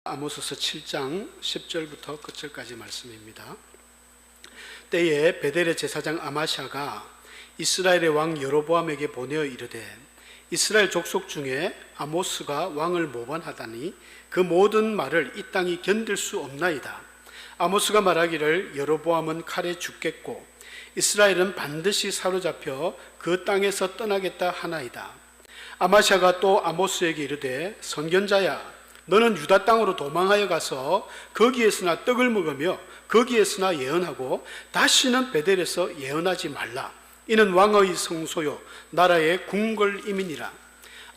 아모스서 7장 10절부터 끝절까지 말씀입니다. 때에 베델의 제사장 아마샤가 이스라엘의 왕 여로보암에게 보내어 이르되 이스라엘 족속 중에 아모스가 왕을 모반하다니 그 모든 말을 이 땅이 견딜 수 없나이다. 아모스가 말하기를 여로보암은 칼에 죽겠고 이스라엘은 반드시 사로잡혀 그 땅에서 떠나겠다 하나이다. 아마샤가 또 아모스에게 이르되 선견자야, 너는 유다 땅으로 도망하여 가서 거기에서나 떡을 먹으며 거기에서나 예언하고 다시는 베델에서 예언하지 말라. 이는 왕의 성소요 나라의 궁궐임이니라.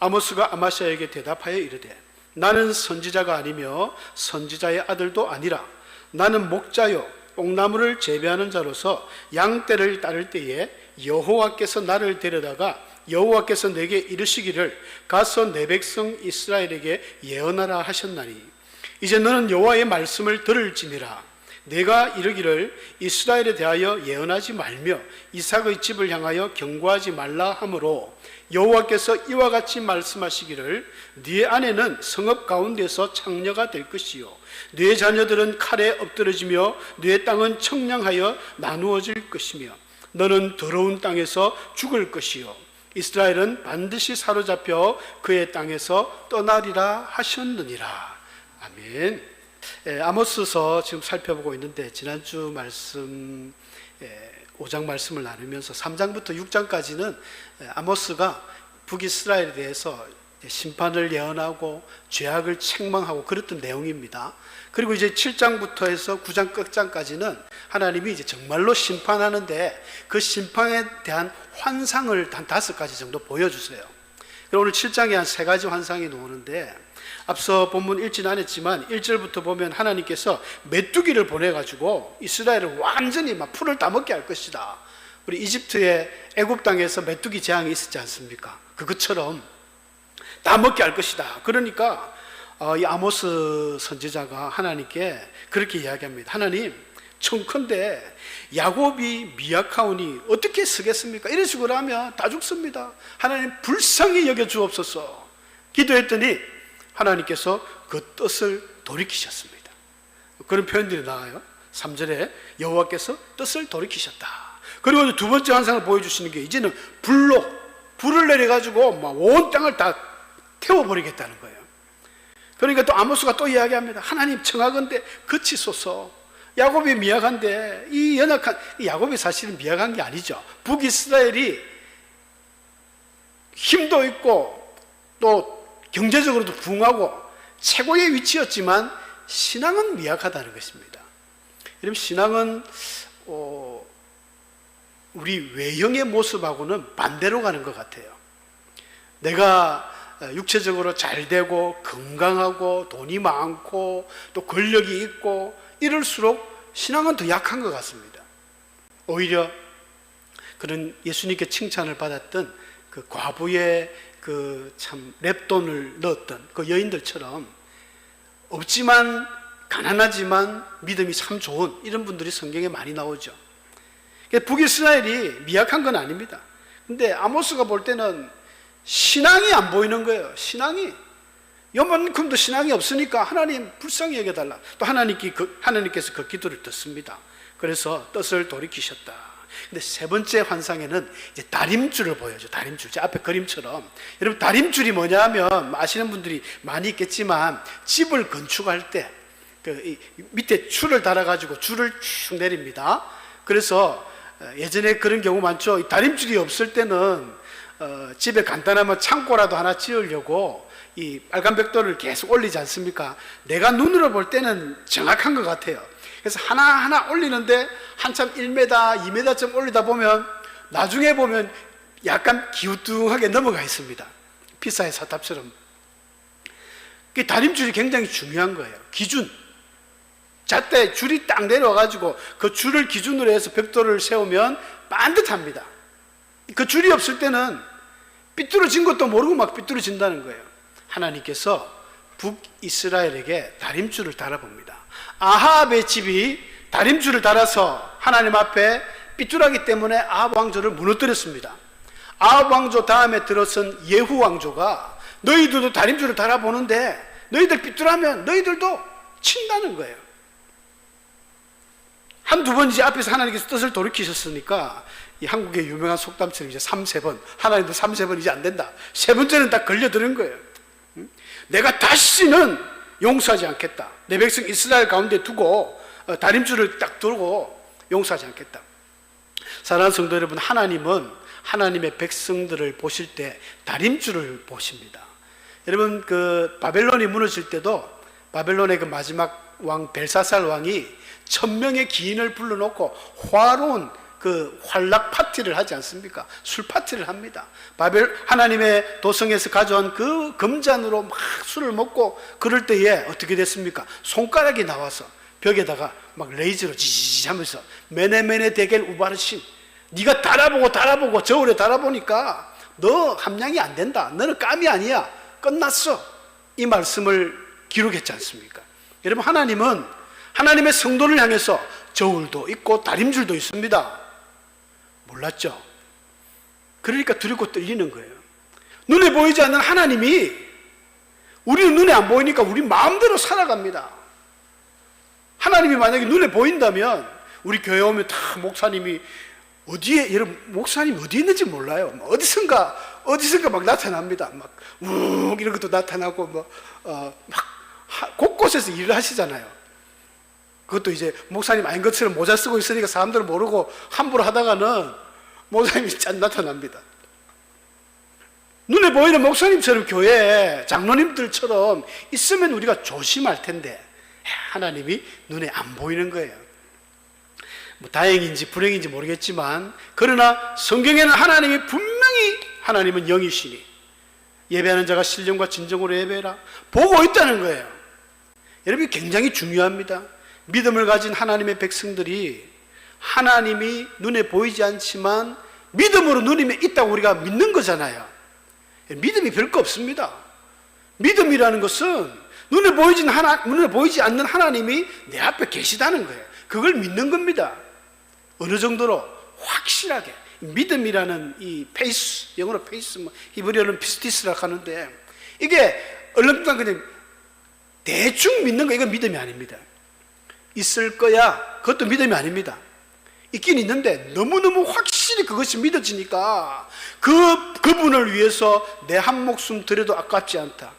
아모스가 아마샤에게 대답하여 이르되 나는 선지자가 아니며 선지자의 아들도 아니라 나는 목자요 뽕나무를 재배하는 자로서 양떼를 따를 때에 여호와께서 나를 데려다가 여호와께서 내게 이르시기를 가서 내 백성 이스라엘에게 예언하라 하셨나니 이제 너는 여호와의 말씀을 들을지니라. 내가 이르기를 이스라엘에 대하여 예언하지 말며 이삭의 집을 향하여 경고하지 말라 하므로 여호와께서 이와 같이 말씀하시기를 네 아내는 성읍 가운데서 창녀가 될 것이요 네 자녀들은 칼에 엎드러지며 네 땅은 청량하여 나누어질 것이며 너는 더러운 땅에서 죽을 것이요 이스라엘은 반드시 사로잡혀 그의 땅에서 떠나리라 하셨느니라. 아멘. 아모스서 지금 살펴보고 있는데 지난주 말씀 5장 말씀을 나누면서 3장부터 6장까지는 아모스가 북이스라엘에 대해서 심판을 예언하고 죄악을 책망하고 그랬던 내용입니다. 그리고 이제 7장부터 해서 9장 끝장까지는 하나님이 이제 정말로 심판하는데 그 심판에 대한 환상을 한 5가지 정도 보여주세요. 오늘 7장에 한 3가지 환상이 나오는데 앞서 본문 읽지는 않았지만 1절부터 보면 하나님께서 메뚜기를 보내가지고 이스라엘을 완전히 막 풀을 따먹게 할 것이다. 우리 이집트의 애굽 땅에서 메뚜기 재앙이 있었지 않습니까? 그것처럼 따먹게 할 것이다. 그러니까 이 아모스 선지자가 하나님께 그렇게 이야기합니다. 하나님, 청컨대 야곱이 미약하오니 어떻게 쓰겠습니까? 이런 식으로 하면 다 죽습니다. 하나님 불쌍히 여겨주옵소서. 기도했더니 하나님께서 그 뜻을 돌이키셨습니다. 그런 표현들이 나와요. 3절에 여호와께서 뜻을 돌이키셨다. 그리고 두 번째 환상을 보여주시는 게 이제는 불을 내려가지고 온 땅을 다 태워버리겠다는 거예요. 그러니까 또 아모스가 또 이야기합니다. 하나님 청하건대 그치소서. 야곱이 미약한데 이 연약한 야곱이 사실은 미약한 게 아니죠. 북이스라엘이 힘도 있고 또 경제적으로도 부흥하고 최고의 위치였지만 신앙은 미약하다는 것입니다. 여러분, 신앙은 우리 외형의 모습하고는 반대로 가는 것 같아요. 내가 육체적으로 잘 되고 건강하고 돈이 많고 또 권력이 있고 이럴수록 신앙은 더 약한 것 같습니다. 오히려 그런 예수님께 칭찬을 받았던 그 과부의 그 참 랩돈을 넣었던 그 여인들처럼 없지만 가난하지만 믿음이 참 좋은 이런 분들이 성경에 많이 나오죠. 북이스라엘이 미약한 건 아닙니다. 근데 아모스가 볼 때는 신앙이 안 보이는 거예요. 신앙이 요만큼도 신앙이 없으니까 하나님 불쌍히 여겨달라. 또 하나님께서 그 기도를 듣습니다. 그래서 뜻을 돌이키셨다. 근데 세 번째 환상에는 이제 다림줄을 보여줘. 다림줄. 제 앞에 그림처럼. 여러분, 다림줄이 뭐냐 하면 아시는 분들이 많이 있겠지만 집을 건축할 때 그 밑에 줄을 달아가지고 줄을 쭉 내립니다. 그래서 예전에 그런 경우 많죠. 다림줄이 없을 때는 집에 간단하면 창고라도 하나 지으려고 이 빨간 벽돌을 계속 올리지 않습니까? 내가 눈으로 볼 때는 정확한 것 같아요. 그래서 하나하나 올리는데 한참 1m, 2m쯤 올리다 보면 나중에 보면 약간 기우뚱하게 넘어가 있습니다. 피사의 사탑처럼. 다림줄이 굉장히 중요한 거예요. 기준. 잣대 줄이 딱 내려와가지고 그 줄을 기준으로 해서 벽돌을 세우면 반듯합니다. 그 줄이 없을 때는 삐뚤어진 것도 모르고 막 삐뚤어진다는 거예요. 하나님께서 북이스라엘에게 다림줄을 달아봅니다. 아합의 집이 다림줄을 달아서 하나님 앞에 삐뚤하기 때문에 아합 왕조를 무너뜨렸습니다. 아합 왕조 다음에 들어선 예후 왕조가 너희들도 다림줄을 달아보는데 너희들 삐뚤하면 너희들도 친다는 거예요. 한두 번 이제 앞에서 하나님께서 뜻을 돌이키셨으니까 이 한국의 유명한 속담처럼 이제 3-3번, 하나님도 3-3번 이제 안 된다. 세 번째는 딱 걸려드는 거예요. 내가 다시는 용서하지 않겠다. 내 백성 이스라엘 가운데 두고 다림줄을 딱 두고 용서하지 않겠다. 사랑하는 성도 여러분, 하나님은 하나님의 백성들을 보실 때 다림줄을 보십니다. 여러분, 그 바벨론이 무너질 때도 바벨론의 그 마지막 왕 벨사살 왕이 1000명의 기인을 불러놓고 화로운 그 환락 파티를 하지 않습니까? 술 파티를 합니다. 하나님의 도성에서 가져온 그 금잔으로 막 술을 먹고 그럴 때에 어떻게 됐습니까? 손가락이 나와서 벽에다가 막 레이저로 지지지 하면서 메네메네 데겔 우바르신, 네가 달아보고 저울에 달아보니까 너 함량이 안 된다. 너는 깜이 아니야. 끝났어. 이 말씀을 기록했지 않습니까? 여러분, 하나님은 하나님의 성도를 향해서 저울도 있고 다림줄도 있습니다. 몰랐죠? 그러니까 두렵고 떨리는 거예요. 눈에 보이지 않는 하나님이 우리는 눈에 안 보이니까 우리 마음대로 살아갑니다. 하나님이 만약에 눈에 보인다면 우리 교회 오면 다 목사님이 어디에, 여러분, 목사님이 어디 있는지 몰라요. 어디선가 막 나타납니다. 막 이런 것도 나타나고 막 곳곳에서 일을 하시잖아요. 그것도 이제 목사님 아닌 것처럼 모자 쓰고 있으니까 사람들은 모르고 함부로 하다가는 목사님이 짠 나타납니다. 눈에 보이는 목사님처럼 교회에 장로님들처럼 있으면 우리가 조심할 텐데 하나님이 눈에 안 보이는 거예요. 뭐 다행인지 불행인지 모르겠지만, 그러나 성경에는 하나님이 분명히, 하나님은 영이시니 예배하는 자가 신령과 진정으로 예배해라 보고 있다는 거예요. 여러분, 굉장히 중요합니다. 믿음을 가진 하나님의 백성들이 하나님이 눈에 보이지 않지만 믿음으로 눈이 있다고 우리가 믿는 거잖아요. 믿음이 별거 없습니다. 믿음이라는 것은 눈에 보이지 않는 하나님이 내 앞에 계시다는 거예요. 그걸 믿는 겁니다. 어느 정도로 확실하게. 믿음이라는 이 페이스, 영어로 페이스, 히브리어는 피스티스라고 하는데, 이게 얼렁뚱땅 그냥 대충 믿는 거, 이건 믿음이 아닙니다. 있을 거야, 그것도 믿음이 아닙니다. 있긴 있는데 너무너무 확실히 그것이 믿어지니까 그분을 위해서 내 한 목숨 들여도 아깝지 않다.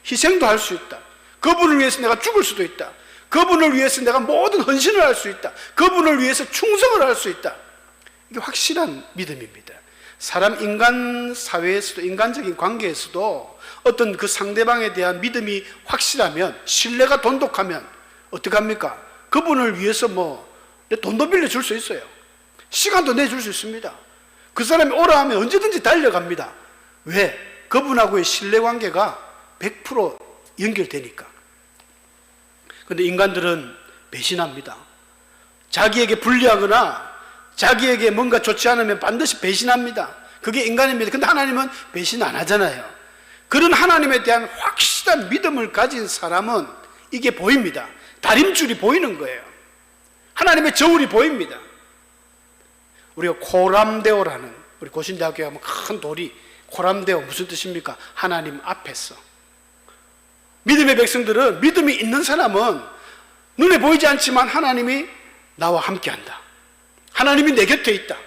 희생도 할 수 있다. 그분을 위해서 내가 죽을 수도 있다. 그분을 위해서 내가 모든 헌신을 할 수 있다. 그분을 위해서 충성을 할 수 있다. 이게 확실한 믿음입니다. 인간 사회에서도, 인간적인 관계에서도 어떤 그 상대방에 대한 믿음이 확실하면, 신뢰가 돈독하면 어떻게 합니까? 그분을 위해서 돈도 빌려줄 수 있어요. 시간도 내줄 수 있습니다. 그 사람이 오라 하면 언제든지 달려갑니다. 왜? 그분하고의 신뢰관계가 100% 연결되니까. 그런데 인간들은 배신합니다. 자기에게 불리하거나 자기에게 뭔가 좋지 않으면 반드시 배신합니다. 그게 인간입니다. 근데 하나님은 배신 안 하잖아요. 그런 하나님에 대한 확실한 믿음을 가진 사람은 이게 보입니다. 다림줄이 보이는 거예요. 하나님의 저울이 보입니다. 우리가 코람데오라는, 우리 고신대학교에 가면 큰 돌이, 코람데오 무슨 뜻입니까? 하나님 앞에서. 믿음의 백성들은, 믿음이 있는 사람은 눈에 보이지 않지만 하나님이 나와 함께한다. 하나님이 내 곁에 있다.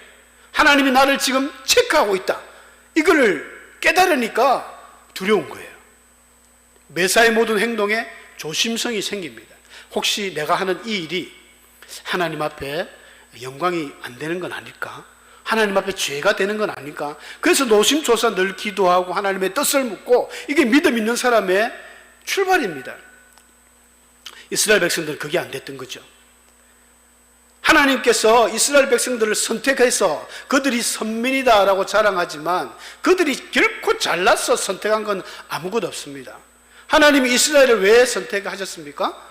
하나님이 나를 지금 체크하고 있다. 이걸 깨달으니까 두려운 거예요. 매사의 모든 행동에 조심성이 생깁니다. 혹시 내가 하는 이 일이 하나님 앞에 영광이 안 되는 건 아닐까? 하나님 앞에 죄가 되는 건 아닐까? 그래서 노심초사 늘 기도하고 하나님의 뜻을 묻고, 이게 믿음 있는 사람의 출발입니다. 이스라엘 백성들은 그게 안 됐던 거죠. 하나님께서 이스라엘 백성들을 선택해서 그들이 선민이다라고 자랑하지만 그들이 결코 잘나서 선택한 건 아무것도 없습니다. 하나님이 이스라엘을 왜 선택하셨습니까?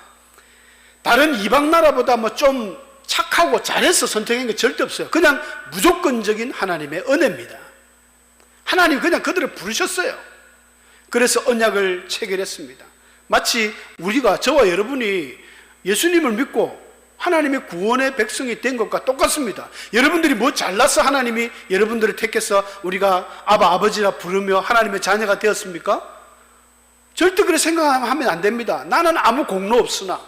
다른 이방 나라보다 좀 착하고 잘해서 선택한 게 절대 없어요. 그냥 무조건적인 하나님의 은혜입니다. 하나님이 그냥 그들을 부르셨어요. 그래서 언약을 체결했습니다. 마치 우리가, 저와 여러분이 예수님을 믿고 하나님의 구원의 백성이 된 것과 똑같습니다. 여러분들이 뭐 잘나서 하나님이 여러분들을 택해서 우리가 아버지라 부르며 하나님의 자녀가 되었습니까? 절대 그렇게 생각하면 안 됩니다. 나는 아무 공로 없으나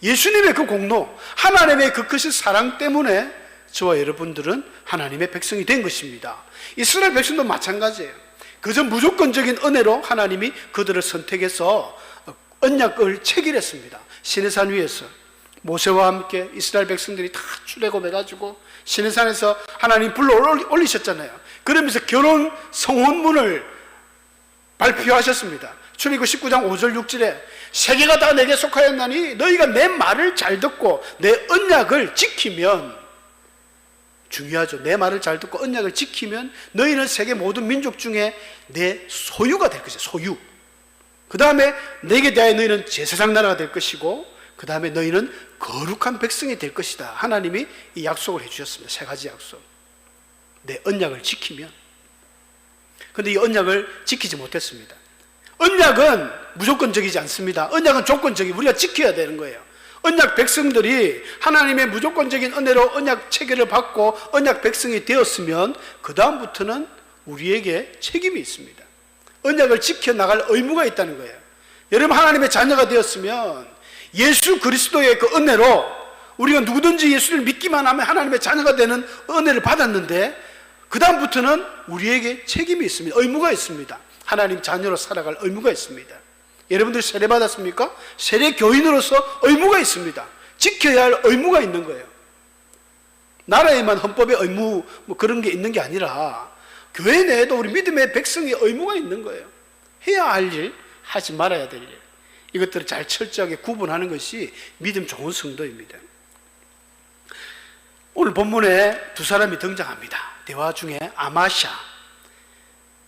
예수님의 그 공로, 하나님의 그 크신 사랑 때문에 저와 여러분들은 하나님의 백성이 된 것입니다. 이스라엘 백성도 마찬가지예요. 그저 무조건적인 은혜로 하나님이 그들을 선택해서 언약을 체결했습니다. 시내산 위에서 모세와 함께 이스라엘 백성들이 다 출애굽해가지고 시내산에서 하나님 불러 올리셨잖아요. 그러면서 결혼 성혼문을 발표하셨습니다. 출애굽 19장 5절 6절에 세계가 다 내게 속하였나니 너희가 내 말을 잘 듣고 내 언약을 지키면, 중요하죠. 내 말을 잘 듣고 언약을 지키면 너희는 세계 모든 민족 중에 내 소유가 될 것이야. 소유. 그 다음에 내게 대하여 너희는 제사장 나라가 될 것이고, 그 다음에 너희는 거룩한 백성이 될 것이다. 하나님이 이 약속을 해주셨습니다. 세 가지 약속. 내 언약을 지키면. 근데 이 언약을 지키지 못했습니다. 언약은 무조건적이지 않습니다. 언약은 조건적이고 우리가 지켜야 되는 거예요. 언약 백성들이 하나님의 무조건적인 은혜로 언약 체계를 받고 언약 백성이 되었으면 그 다음부터는 우리에게 책임이 있습니다. 언약을 지켜나갈 의무가 있다는 거예요. 여러분, 하나님의 자녀가 되었으면 예수 그리스도의 그 은혜로 우리가 누구든지 예수를 믿기만 하면 하나님의 자녀가 되는 은혜를 받았는데 그 다음부터는 우리에게 책임이 있습니다. 의무가 있습니다. 하나님 자녀로 살아갈 의무가 있습니다. 여러분들 세례 받았습니까? 세례 교인으로서 의무가 있습니다. 지켜야 할 의무가 있는 거예요. 나라에만 헌법의 의무 뭐 그런 게 있는 게 아니라 교회 내에도 우리 믿음의 백성의 의무가 있는 거예요. 해야 할 일, 하지 말아야 될 일, 이것들을 잘 철저하게 구분하는 것이 믿음 좋은 성도입니다. 오늘 본문에 두 사람이 등장합니다. 대화 중에 아마샤,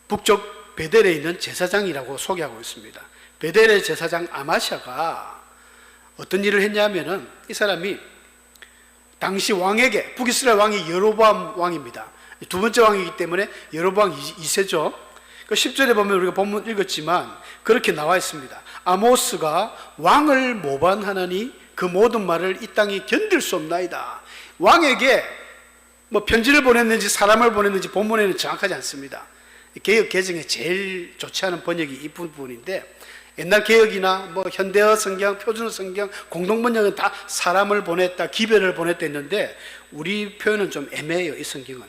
북쪽 베델에 있는 제사장이라고 소개하고 있습니다. 베델의 제사장 아마샤가 어떤 일을 했냐면은, 이 사람이 당시 왕에게, 북이스라엘 왕이 여로보암 왕입니다. 두 번째 왕이기 때문에 여로보암 2세죠. 그 10절에 보면 우리가 본문 읽었지만 그렇게 나와 있습니다. 아모스가 왕을 모반하나니 그 모든 말을 이 땅이 견딜 수 없나이다. 왕에게 뭐 편지를 보냈는지 사람을 보냈는지 본문에는 정확하지 않습니다. 개역 개정에 제일 좋지 않은 번역이 이 부분인데, 옛날 개역이나 뭐 현대어 성경, 표준어 성경, 공동 번역은 다 사람을 보냈다, 기별을 보냈다 했는데 우리 표현은 좀 애매해요. 이 성경은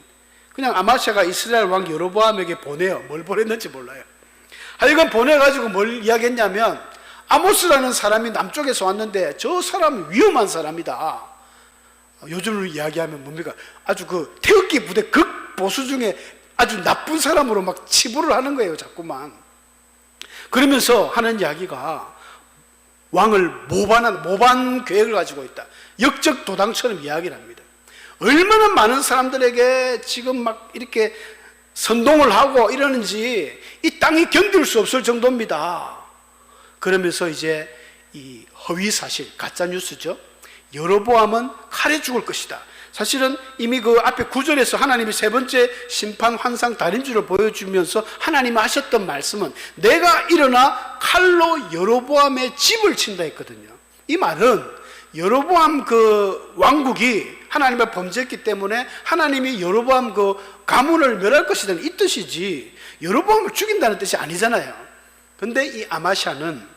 그냥 아마샤가 이스라엘 왕 여로보암에게 보내요. 뭘 보냈는지 몰라요. 하여간 보내가지고 뭘 이야기했냐면, 아모스라는 사람이 남쪽에서 왔는데 저 사람은 위험한 사람이다. 요즘으로 이야기하면 뭡니까? 아주 그 태극기 부대 극보수 중에 아주 나쁜 사람으로 막 치부를 하는 거예요. 자꾸만. 그러면서 하는 이야기가 왕을 모반 계획을 가지고 있다. 역적 도당처럼 이야기를 합니다. 얼마나 많은 사람들에게 지금 막 이렇게 선동을 하고 이러는지 이 땅이 견딜 수 없을 정도입니다. 그러면서 이제 이 허위 사실, 가짜 뉴스죠. 여로보암은 칼에 죽을 것이다. 사실은 이미 그 앞에 9절에서 하나님이 세 번째 심판 환상 다림쥐를 보여주면서 하나님이 하셨던 말씀은 내가 일어나 칼로 여로보암의 집을 친다 했거든요. 이 말은 여로보암 그 왕국이 하나님의 범죄했기 때문에 하나님이 여로보암 그 가문을 멸할 것이라는 이 뜻이지 여로보암을 죽인다는 뜻이 아니잖아요. 근데 이 아마샤는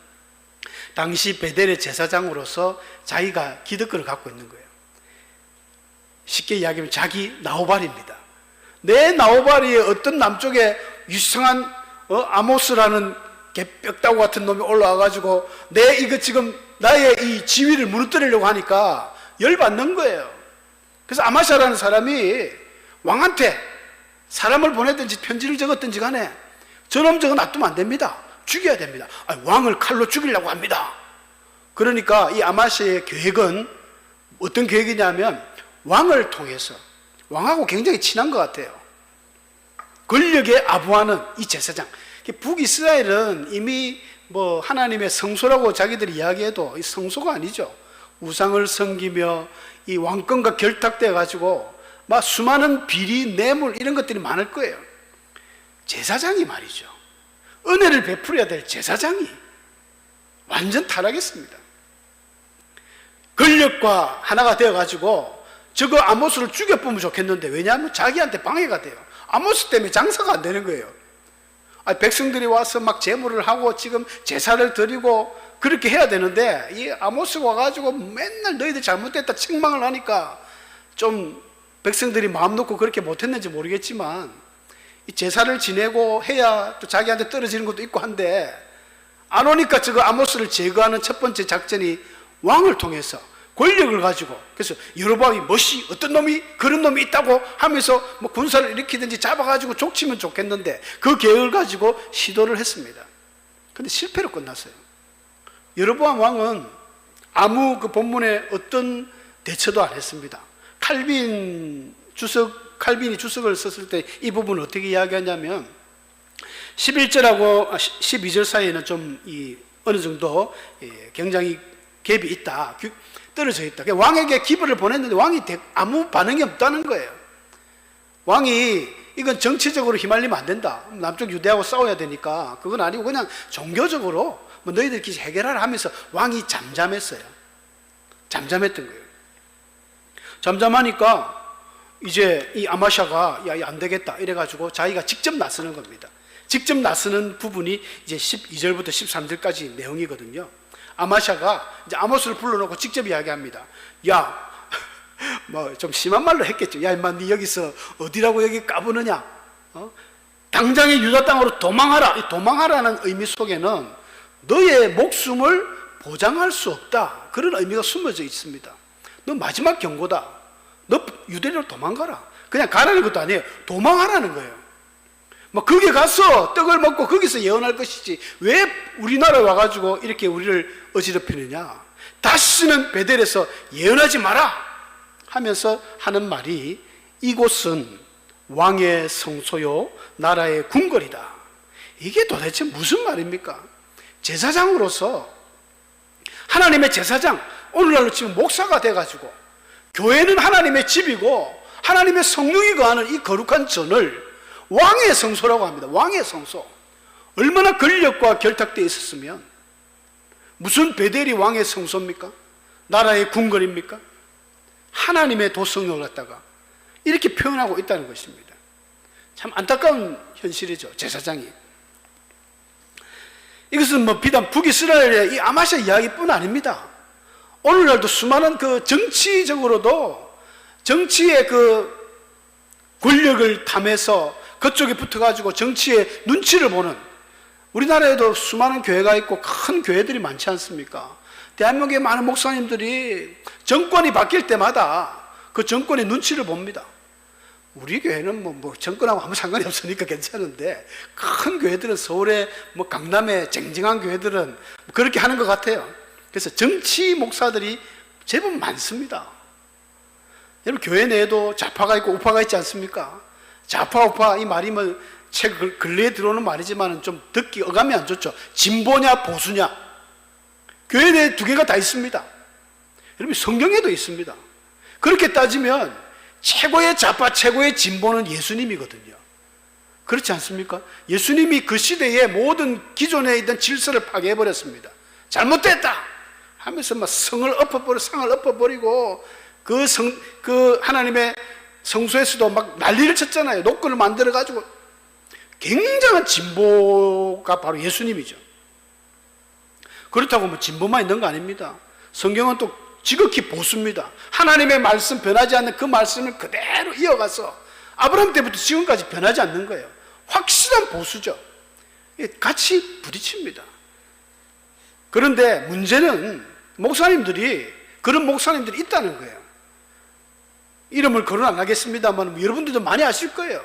당시 베델의 제사장으로서 자기가 기득권을 갖고 있는 거예요. 쉽게 이야기하면 자기 나오발입니다. 내 나오발이 어떤 남쪽에 유성한 아모스라는 개뼈다구 같은 놈이 올라와가지고 내 이거 지금 나의 이 지위를 무너뜨리려고 하니까 열받는 거예요. 그래서 아마샤라는 사람이 왕한테 사람을 보내든지 편지를 적었든지 간에 저놈 저거 놔두면 안 됩니다. 죽여야 됩니다. 왕을 칼로 죽이려고 합니다. 그러니까 이 아마샤의 계획은 어떤 계획이냐면 왕을 통해서, 왕하고 굉장히 친한 것 같아요. 권력에 아부하는 이 제사장. 북이스라엘은 이미 뭐 하나님의 성소라고 자기들이 이야기해도 이 성소가 아니죠. 우상을 섬기며 이 왕권과 결탁돼 가지고 막 수많은 비리, 뇌물 이런 것들이 많을 거예요. 제사장이 말이죠. 은혜를 베풀어야 될 제사장이 완전 타락했습니다. 권력과 하나가 되어 가지고 저거 아모스를 죽여보면 좋겠는데, 왜냐하면 자기한테 방해가 돼요. 아모스 때문에 장사가 안 되는 거예요. 백성들이 와서 막 제물을 하고 지금 제사를 드리고 그렇게 해야 되는데 이 아모스가 와가지고 맨날 너희들 잘못됐다 책망을 하니까 좀 백성들이 마음 놓고 그렇게 못했는지 모르겠지만 이 제사를 지내고 해야 또 자기한테 떨어지는 것도 있고 한데 안 오니까 저거 아모스를 제거하는 첫 번째 작전이 왕을 통해서 권력을 가지고, 그래서 여로보암이 멋이 어떤 놈이 그런 놈이 있다고 하면서 뭐 군사를 일으키든지 잡아가지고 족치면 좋겠는데 그 계획을 가지고 시도를 했습니다. 근데 실패로 끝났어요. 여로보암 왕은 아무 그 본문에 어떤 대처도 안 했습니다. 칼빈이 주석을 썼을 때 이 부분을 어떻게 이야기하냐면 11절하고 12절 사이에는 좀 어느 정도 굉장히 갭이 있다, 떨어져 있다. 왕에게 기부를 보냈는데 왕이 아무 반응이 없다는 거예요. 왕이 이건 정치적으로 휘말리면 안 된다, 남쪽 유대하고 싸워야 되니까 그건 아니고 그냥 종교적으로 뭐 너희들끼리 해결하라 하면서 왕이 잠잠했어요. 잠잠했던 거예요. 잠잠하니까 이제 이 아마샤가 야 안 되겠다 이래가지고 자기가 직접 나서는 겁니다. 직접 나서는 부분이 이제 12절부터 13절까지 내용이거든요. 아마샤가 이제 아모스를 불러놓고 직접 이야기합니다. 야, 뭐 좀 심한 말로 했겠죠. 야, 임마, 니 여기서 어디라고 여기 까부느냐? 당장에 유다 땅으로 도망하라. 이 도망하라는 의미 속에는 너의 목숨을 보장할 수 없다, 그런 의미가 숨어져 있습니다. 너 마지막 경고다. 너 유대로 도망가라. 그냥 가라는 것도 아니에요. 도망하라는 거예요. 뭐 거기 가서 떡을 먹고 거기서 예언할 것이지 왜 우리나라에 와가지고 이렇게 우리를 어지럽히느냐. 다시는 베델에서 예언하지 마라 하면서 하는 말이 이곳은 왕의 성소요 나라의 궁궐이다. 이게 도대체 무슨 말입니까? 제사장으로서, 하나님의 제사장, 오늘날로 지금 목사가 돼가지고 교회는 하나님의 집이고 하나님의 성령이 거하는 이 거룩한 전을 왕의 성소라고 합니다. 왕의 성소. 얼마나 권력과 결탁되어 있었으면, 무슨 베델이 왕의 성소입니까? 나라의 궁궐입니까? 하나님의 도성을 갖다가 이렇게 표현하고 있다는 것입니다. 참 안타까운 현실이죠, 제사장이. 이것은 뭐 비단 북이스라엘의 이 아마샤 이야기뿐 아닙니다. 오늘날도 수많은 그 정치적으로도 정치의 그 권력을 탐해서 그쪽에 붙어가지고 정치의 눈치를 보는, 우리나라에도 수많은 교회가 있고 큰 교회들이 많지 않습니까? 대한민국의 많은 목사님들이 정권이 바뀔 때마다 그 정권의 눈치를 봅니다. 우리 교회는 뭐 정권하고 아무 상관이 없으니까 괜찮은데 큰 교회들은, 서울에 뭐 강남에 쟁쟁한 교회들은 그렇게 하는 것 같아요. 그래서 정치 목사들이 제법 많습니다. 여러분, 교회 내에도 좌파가 있고 우파가 있지 않습니까? 좌파 우파 이 말이 뭐 책 근래에 들어오는 말이지만 좀 듣기 어감이 안 좋죠. 진보냐 보수냐, 교회 내에 두 개가 다 있습니다. 여러분, 성경에도 있습니다. 그렇게 따지면 최고의 좌파 최고의 진보는 예수님이거든요. 그렇지 않습니까? 예수님이 그 시대의 모든 기존에 있던 질서를 파괴해버렸습니다. 잘못됐다 하면서 막 상을 엎어버리고 그 하나님의 성소에서도 막 난리를 쳤잖아요. 노건을 만들어가지고. 굉장한 진보가 바로 예수님이죠. 그렇다고 뭐 진보만 있는 거 아닙니다. 성경은 또 지극히 보수입니다. 하나님의 말씀, 변하지 않는 그 말씀을 그대로 이어가서 아브라함 때부터 지금까지 변하지 않는 거예요. 확실한 보수죠. 같이 부딪힙니다. 그런데 문제는 그런 목사님들이 있다는 거예요. 이름을 거론 안 하겠습니다만 여러분들도 많이 아실 거예요.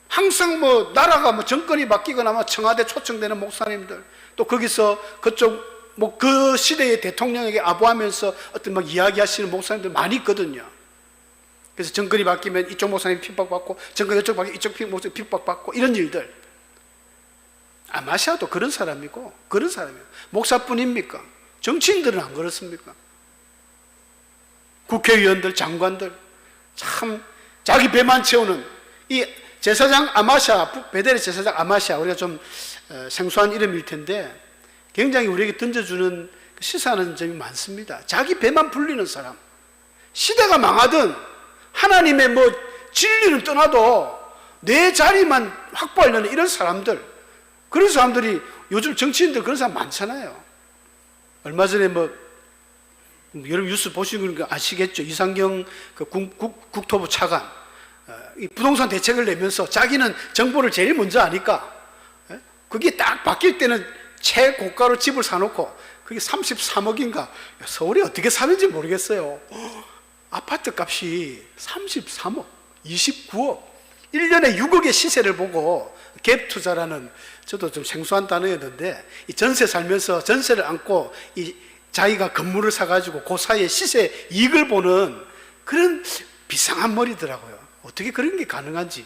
항상 뭐 나라가 정권이 바뀌거나 청와대 초청되는 목사님들, 또 거기서 그쪽 그 시대의 대통령에게 아부하면서 어떤 막 이야기하시는 목사님들 많이 있거든요. 그래서 정권이 바뀌면 이쪽 목사님 핍박받고, 정권이 이쪽 바뀌면 이쪽 목사님 핍박받고, 이런 일들. 아마샤도 그런 사람이고, 그런 사람이에요. 목사뿐입니까? 정치인들은 안 그렇습니까? 국회의원들, 장관들, 참 자기 배만 채우는 이 제사장 아마샤, 베델의 제사장 아마샤, 우리가 좀 생소한 이름일 텐데 굉장히 우리에게 던져주는, 시사하는 점이 많습니다. 자기 배만 불리는 사람, 시대가 망하든 하나님의 진리는 떠나도 내 자리만 확보하려는 이런 사람들, 그런 사람들이 요즘 정치인들 그런 사람 많잖아요. 얼마 전에 여러분 뉴스 보시는 거 아시겠죠? 이상경 국토부 차관 이 부동산 대책을 내면서 자기는 정보를 제일 먼저 아니까 그게 딱 바뀔 때는 최고가로 집을 사놓고 그게 33억인가 서울에 어떻게 사는지 모르겠어요. 아파트 값이 33억 29억 1년에 6억의 시세를 보고 갭 투자라는, 저도 좀 생소한 단어였는데, 이 전세 살면서 전세를 안고 이 자기가 건물을 사가지고 그 사이에 시세 이익을 보는 그런 비상한 머리더라고요. 어떻게 그런 게 가능한지.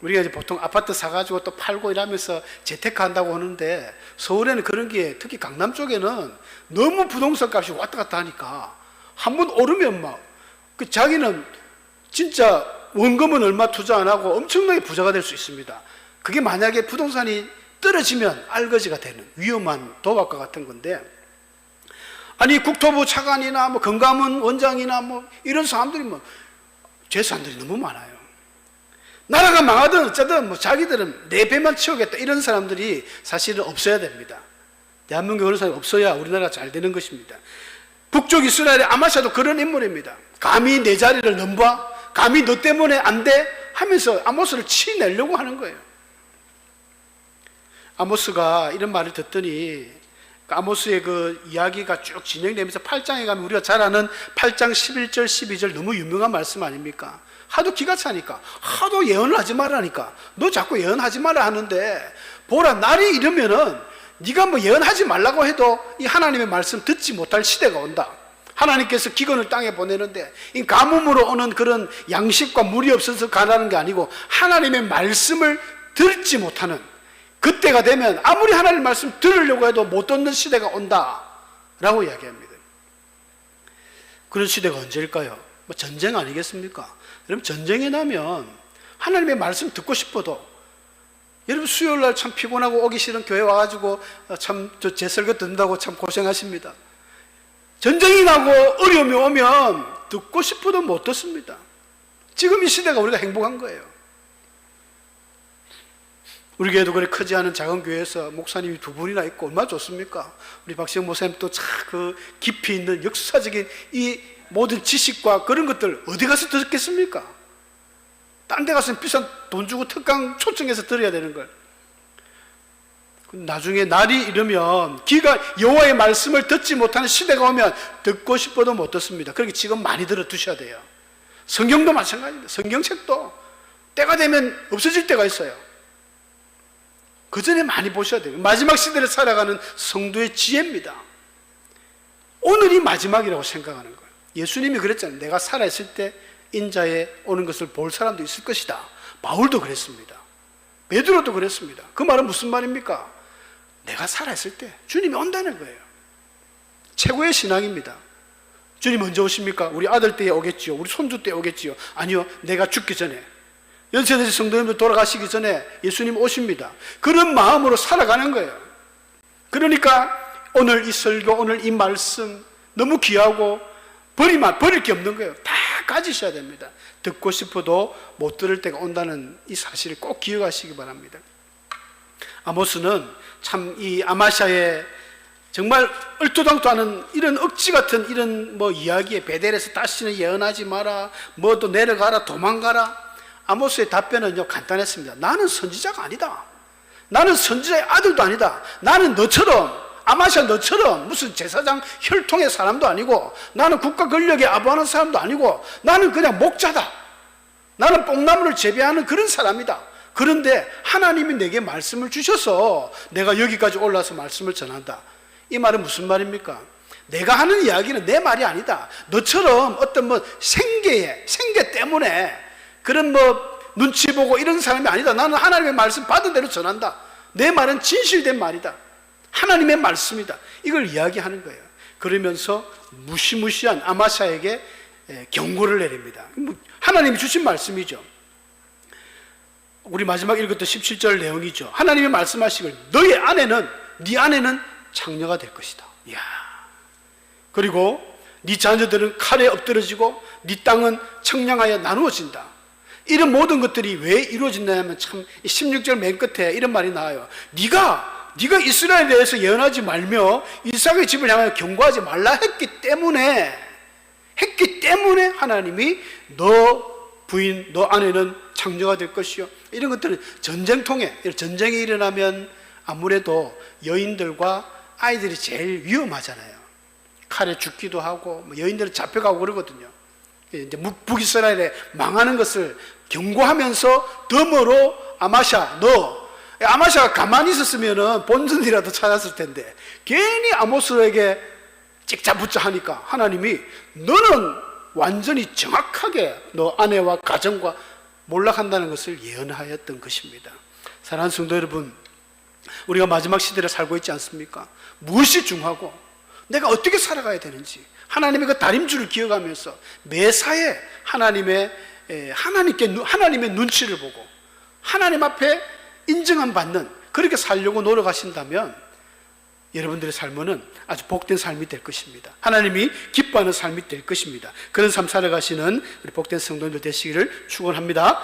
우리가 이제 보통 아파트 사가지고 또 팔고 이러면서 재테크한다고 하는데, 서울에는 그런 게, 특히 강남 쪽에는 너무 부동산 값이 왔다 갔다 하니까 한번 오르면 자기는 진짜 원금은 얼마 투자 안 하고 엄청나게 부자가 될 수 있습니다. 그게 만약에 부동산이 떨어지면 알거지가 되는 위험한 도박과 같은 건데, 아니 국토부 차관이나 건강원 원장이나 이런 사람들이 재산들이 너무 많아요. 나라가 망하든 어쩌든 자기들은 내 배만 채우겠다 이런 사람들이 사실은 없어야 됩니다. 대한민국에 그런 사람이 없어야 우리나라가 잘 되는 것입니다. 북쪽 이스라엘의 아마샤도 그런 인물입니다. 감히 내 자리를 넘봐? 감히 너 때문에 안 돼? 하면서 아모스를 치내려고 하는 거예요. 아모스가 이런 말을 듣더니 아모스의 그 이야기가 쭉 진행되면서 8장에 가면 우리가 잘 아는 8장 11절 12절 너무 유명한 말씀 아닙니까? 하도 기가 차니까, 하도 예언을 하지 말라니까, 너 자꾸 예언하지 말라 하는데, 보라 날이 이르면은 네가 예언하지 말라고 해도 이 하나님의 말씀 듣지 못할 시대가 온다. 하나님께서 기근을 땅에 보내는데, 이 가뭄으로 오는 그런 양식과 물이 없어서 가라는 게 아니고 하나님의 말씀을 듣지 못하는 그때가 되면 아무리 하나님의 말씀 들으려고 해도 못 듣는 시대가 온다 라고 이야기합니다. 그런 시대가 언제일까요? 전쟁 아니겠습니까? 여러분, 전쟁이 나면 하나님의 말씀 듣고 싶어도, 여러분 수요일날 참 피곤하고 오기 싫은 교회 와가지고 참 제 설교 듣는다고 참 고생하십니다. 전쟁이 나고 어려움이 오면 듣고 싶어도 못 듣습니다. 지금 이 시대가 우리가 행복한 거예요. 우리 교회도 그래 크지 않은 작은 교회에서 목사님이 2분이나 있고 얼마나 좋습니까? 우리 박시영 목사님 또 참 그 깊이 있는 역사적인 이 모든 지식과 그런 것들 어디 가서 듣겠습니까? 딴 데 가서 비싼 돈 주고 특강 초청해서 들어야 되는 걸. 나중에 날이 이르면 여호와의 말씀을 듣지 못하는 시대가 오면 듣고 싶어도 못 듣습니다. 그렇게 지금 많이 들어 두셔야 돼요. 성경도 마찬가지입니다. 성경책도 때가 되면 없어질 때가 있어요. 그 전에 많이 보셔야 돼요. 마지막 시대를 살아가는 성도의 지혜입니다. 오늘이 마지막이라고 생각하는 거예요. 예수님이 그랬잖아요. 내가 살아있을 때 인자에 오는 것을 볼 사람도 있을 것이다. 바울도 그랬습니다. 베드로도 그랬습니다. 그 말은 무슨 말입니까? 내가 살아있을 때 주님이 온다는 거예요. 최고의 신앙입니다. 주님 언제 오십니까? 우리 아들 때에 오겠지요. 우리 손주 때에 오겠지요. 아니요, 내가 죽기 전에, 연세대 성도님들 돌아가시기 전에 예수님 오십니다. 그런 마음으로 살아가는 거예요. 그러니까 오늘 이 설교, 오늘 이 말씀 너무 귀하고 버릴 게 없는 거예요. 다 가지셔야 됩니다. 듣고 싶어도 못 들을 때가 온다는 이 사실을 꼭 기억하시기 바랍니다. 아모스는 참 이 아마샤의 정말 얼토당토 않은 이런 억지 같은 이런 이야기에, 베델에서 다시는 예언하지 마라, 또 내려가라, 도망가라. 아모스의 답변은요 간단했습니다. 나는 선지자가 아니다. 나는 선지자의 아들도 아니다. 나는 너처럼, 아마샤 너처럼 무슨 제사장 혈통의 사람도 아니고, 나는 국가 권력에 아부하는 사람도 아니고, 나는 그냥 목자다. 나는 뽕나무를 재배하는 그런 사람이다. 그런데 하나님이 내게 말씀을 주셔서 내가 여기까지 올라와서 말씀을 전한다. 이 말은 무슨 말입니까? 내가 하는 이야기는 내 말이 아니다. 너처럼 어떤 생계 때문에 그런 눈치 보고 이런 사람이 아니다. 나는 하나님의 말씀 받은 대로 전한다. 내 말은 진실된 말이다. 하나님의 말씀이다. 이걸 이야기하는 거예요. 그러면서 무시무시한 아마샤에게 경고를 내립니다. 하나님이 주신 말씀이죠. 우리 마지막 읽었던 17절 내용이죠. 하나님이 말씀하시길 네 아내는 창녀가 될 것이다. 이야. 그리고 네 자녀들은 칼에 엎드러지고 네 땅은 청량하여 나누어진다. 이런 모든 것들이 왜 이루어진다면 참 16절 맨 끝에 이런 말이 나와요. 네가 이스라엘에 대해서 예언하지 말며 이삭의 집을 향하여 경고하지 말라 했기 때문에 하나님이 너 부인, 너 아내는 창녀가 될 것이요. 이런 것들은 전쟁통에, 전쟁이 일어나면 아무래도 여인들과 아이들이 제일 위험하잖아요. 칼에 죽기도 하고 여인들은 잡혀가고 그러거든요. 이제 북이스라엘에 망하는 것을 경고하면서 덤으로 아마샤가 가만히 있었으면 본전이라도 찾았을 텐데 괜히 아모스에게 찍자붙자 하니까 하나님이 너는 완전히 정확하게 너 아내와 가정과 몰락한다는 것을 예언하였던 것입니다. 사랑하는 성도 여러분, 우리가 마지막 시대를 살고 있지 않습니까? 무엇이 중요하고 내가 어떻게 살아가야 되는지 하나님의 그 다림줄을 기억하면서 매사에 하나님의 눈치를 보고 하나님 앞에 인정함 받는 그렇게 살려고 노력하신다면 여러분들의 삶은 아주 복된 삶이 될 것입니다. 하나님이 기뻐하는 삶이 될 것입니다. 그런 삶 살아가시는 우리 복된 성도님들 되시기를 축원합니다.